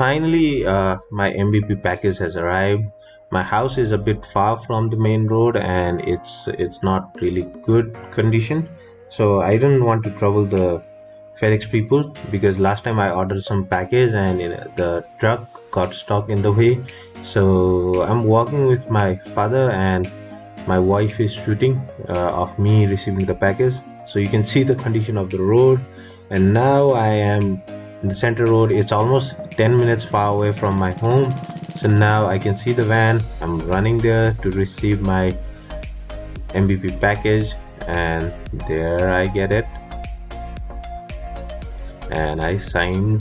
finally, my MVP package has arrived. My house is a bit far from the main road, and it's not really good condition. So I didn't want to trouble the FedEx people because last time I ordered some package and the truck got stuck in the way. So I'm walking with my father, and my wife is shooting of me receiving the package. So you can see the condition of the road, and now I am in the center road. It's almost 10 minutes far away from my home. So now I can see the van. I'm running there to receive my MVP package, and there I get it, and I sign.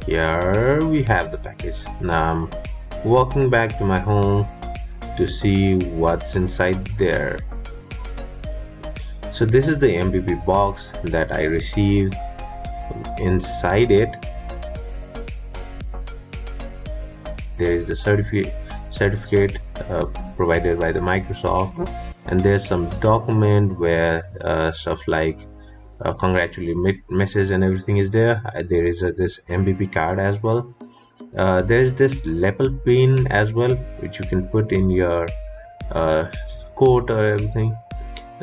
Here we have the package. Now I'm walking back to my home to see what's inside there. So this is the MVP box that I received. Inside it there is the certificate provided by the Microsoft, and there's some document where stuff like congratulatory message and everything is there. There is this MVP card as well. There's this lapel pin as well, which you can put in your coat or everything.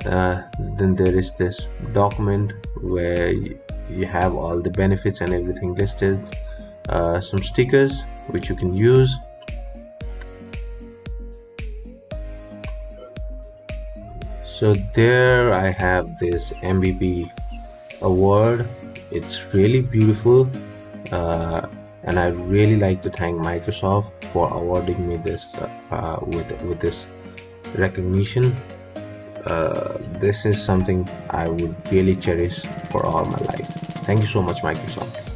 Then there is this document where you have all the benefits and everything listed. Some stickers which you can use. So there I have this MVP award. It's really beautiful, and I really like to thank Microsoft for awarding me this with this recognition. This is something I would really cherish for all my life. Thank you so much, Microsoft.